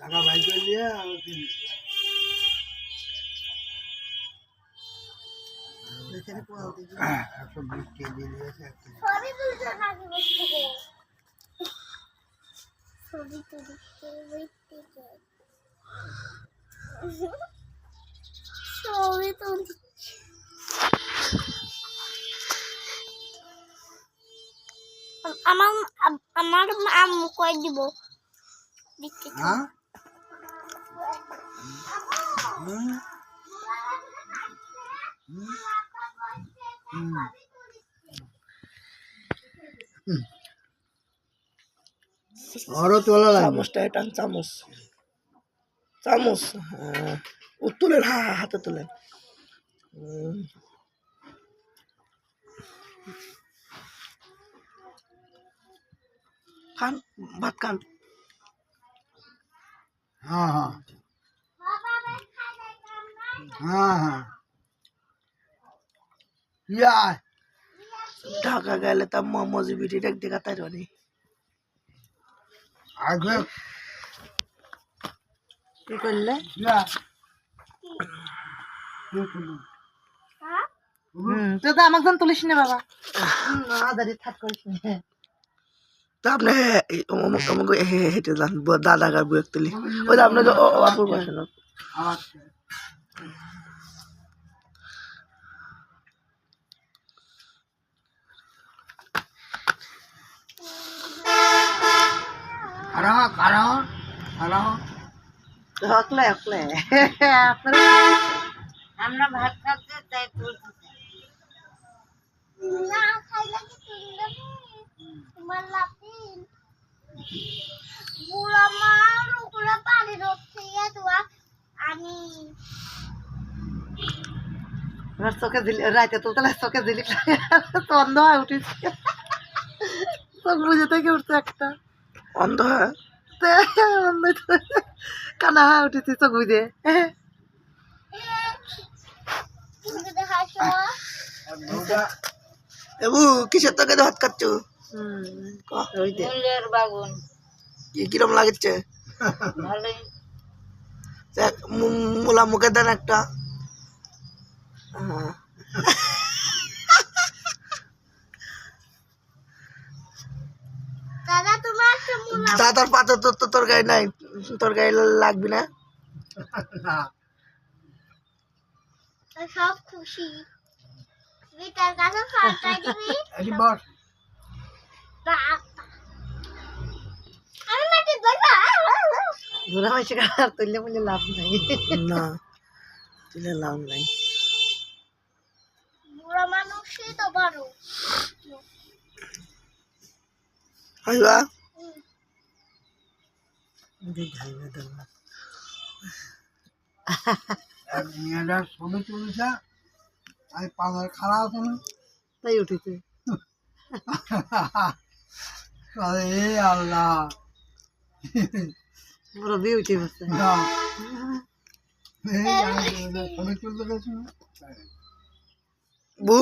টাকা ভাই করে নিয়ে এখানে 120 কেজি নিয়েছে সবই তুলছে নাকি বসতে ছবি তুলতে বইতে ছবি তুলতে আমার আমার আম্মু কই দিব দিতে হ্যাঁ আরো তোলা লাগবে চামচটা এটা চামচ চামচ তুলেন হাতে তুলেন খান ভাত খান हाँ हाँ हाँ हाँ या ढाका गए तब मोमोज वीडियो देख दिखाता रही आगे কি করলে या তুই তো আমাকে তুলিস না বাবা না দাঁড়িয়ে থাক করিস না তা আপনি আমাকে হেঁটে যান দাদা কার বুয়েক তুলি ওই যে আপনার অপুর বসেন আমরা ভাত খাতে তাই না খাইলে কি তুলবে তোমার লাপিন বুড়া মা লোকরা পানি রচ্ছে তোয়া আমি আমার চোখে দিলি রাইতে তো তাহলে চোখে দিলি তো অন্ধ হয়ে উঠিস চোখ বুঝে থেকে উঠছে একটা অন্ধ হয় অন্ধ কানা হয়ে উঠেছি চোখ বুঝে এবু কিসের তোকে ভাত খাচ্ছ বাগুন কিরম লাগছে মুলা মুখে দেন একটা দাদার পাতে তো তোর গায়ে নাই তোর গায়ে লাগবে না সব খুশি বিটার কাছে ফাটাই দিবি এই বস আমি মাটি ধরবা ঘোরা হইছে কার তুললে মনে লাভ নাই না তুলে লাভ নাই বুড়া মানুষই তো বড় আইবা দেখ ঢাইবা দাও আর নিয়াটা ছবি তুলছে আর পালার খাড়া আছে না তাই উঠেছে আরে আল্লাহ বড় বিয়ে উঠে বসে না এই ছবি তুলতে গেছে বু